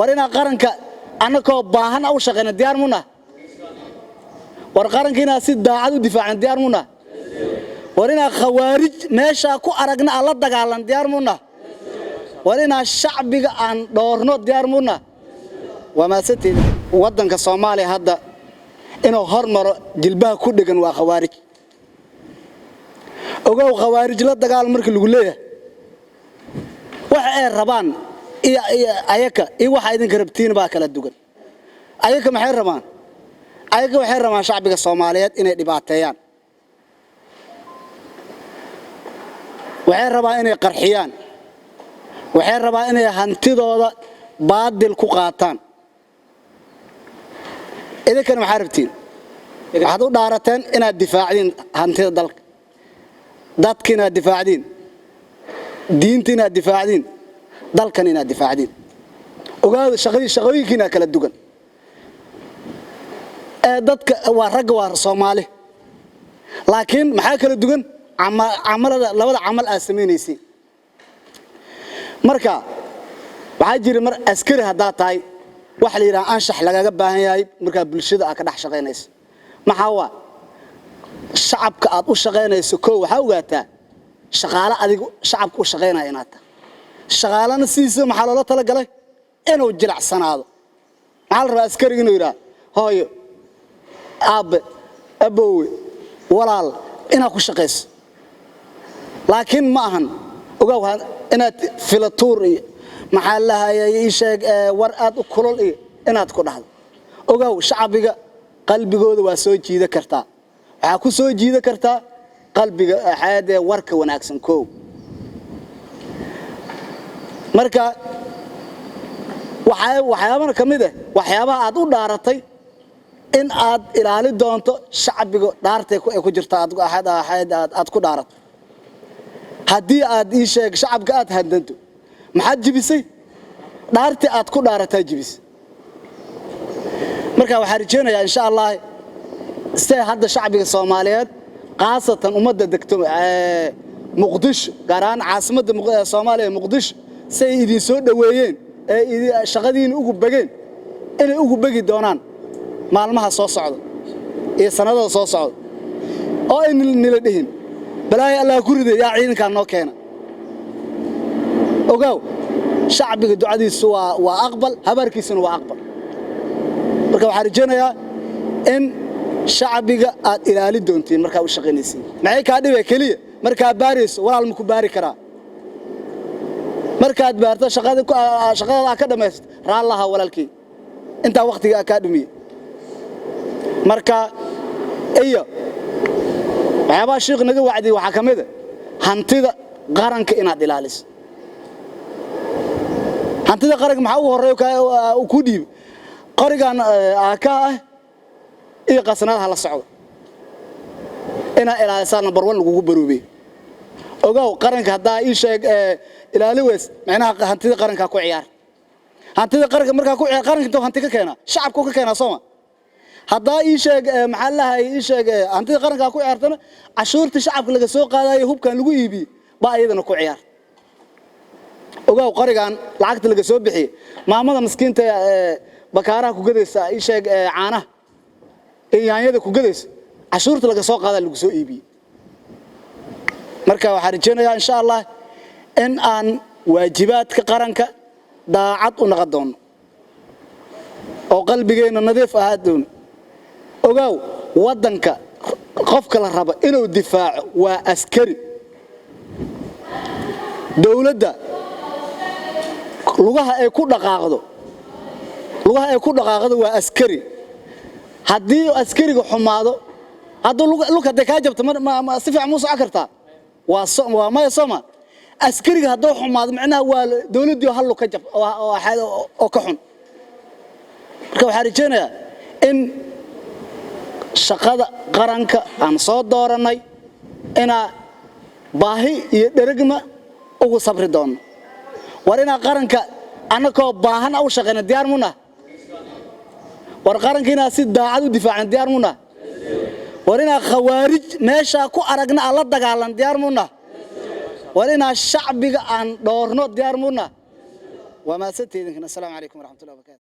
warina qaranka anakoo baahan u shaqeeyna diyaar muna war qarankiina si daacad u difaacna diyaar muna warina khawaarij meesha ku aragna alla dagaalan diyaar muna warina shacbiga aan doorno diyaar muna wama satid wadanka Soomaaliya hadda inuu hormaro jilbaha ku dhigan waa khawaarij ogow khawaarij la dagaal markii lagu leeyahay waxa ay rabaan ayaka waxa idin karabtiin baa kala dugan ayaka maxay rabaan ayaka waxay rabaan shacbiga Soomaaliyeed inay dhibaateeyaan waxay rabaan inay qarxiyaan waxay rabaan inay hantidooda baadil ku qaataan idinkana maxay rabtiin waxaad u dhaarateen inaad difaacdiin hantida dalka dadkina difaacdiin diintina difaacdiin dalkan inaad difaacdiin ogaado shaqooyinkiina kala dugan dadka waa rag waa Soomaali laakiin maxaa kala dugan amalada labada amal aad sameeynaysi marka waxa jira mar askari hadaa tahay wax la yiraahdo anshax lagaga baahan yahay marka bulshada ka dhax shaqeynayso maxaa waa shacabka aad u shaqeynayso koo waxa ogaataa shaqaale adigu shacabku u shaqeynaa inaad shaqaalana siisa maxaa loo tala galay inuu jilacsanaado maxaa la rabaa askariga inuu yiraahdo hooyo aboowe walaal inaad ku shaqeyso laakiin ma ahan ogow inaad filatuur iyo maxaa la hayay sheeg war aad u kulul iyo inaad ku dhaxdo ogow shacbiga qalbigooda waa soo jiida kartaa waxa ku soo jiida kartaa qalbiga xaade warka wanaagsan koow marka waxyaabana kamid ah waxyaabaha aad u dhaaratay in aad ilaali doonto shacbiga dhaartay ku jirta aad ku dhaarato hadii aad ii sheeg shacabka aad hadanto maxaad jibisay dhaartii aad ku dhaaratay jibis marka waxaan rajeynayaa insha Allah si hadda shacbiga Soomaaliyeed qaasatan umada degto Muqdisho gaaraan caasimadda Soomaaliya Muqdisho say idin soo dhaweeyeen shaqadiina ugu bageen inay ugu bagi doonaan maalmaha soo socda iyo sanadada soo socda oo in nila dhihin balaay Allah ku riday yaa ciidanka noo keena ogow shacbiga ducadiisu waa aqbal habarkiisuna waa aqbal marka waxaan rajeynayaa in shacbiga aad ilaali doontiin marka u shaqeynaysiin maxay ka dhibay kaliya marka baariso walaal ma ku baari karaa marka aad baarto shaqada ka dhameeyst raalaha walaalkii inta waqtiga ka dhumiye marka waxyaaba sheekh naga wacdi waxa kamid ah hantida qaranka inaad ilaaliso hantida qaranka maxaa ugu horeeyo ku dhiib qarigan ka iyo qasnaad hala socdo ina ilaalisan number 1 lagu baroobay ogow qaranka hadaa ii sheeg ilaali wees macnaha hantida qaranka ku ciyaar hantida qaranka marka ku ciyaar qaranka inta hanti ka keena shacabku ka keena Soomaa hadaa ii sheeg maxaa la hay ii sheeg hantida qaranka ku ciyaartana cashuurta shacabka laga soo qaadayo hubkan lagu iibiyo ba ayadana ku ciyaar ogow qarigan lacagta laga soo bixiyo maamada miskiinta bakaaraha ku gadaysa ii sheeg caanaha yaanyada ku gadaysa cashuurta laga soo qaada lagu soo iibiyo marka waxaan rajeynayaa insha Allah in aan waajibaadka qaranka daacad u noqon doono oo qalbigeena nadiif ahaad doono ogow wadanka qofka la rabo inuu difaaco waa askari dawladda lugaha ay ku dhaqaaqdo waa askari hadii askariga xumaado haduu luka ka jabto ma si fiican u soo kartaa waa ma Soomaa askariga haduu xumaado macnaha waa dawladdu hal ka jab oo ka xun marka waxaan rajeynayaa in shaqada qaranka aan soo dooranay ina baahi iyo dheragma ugu sabri doono warina qaranka anakoo baahan u shaqeeyna diyaar muna war qarankiina si daacad u difaacna diyaar muna warina khawaarij meesha ku aragna alla dagaalan diyaar muna warina shacbiga aan doorno diyaar muna وما ستي السلام عليكم ورحمة الله وبركاته.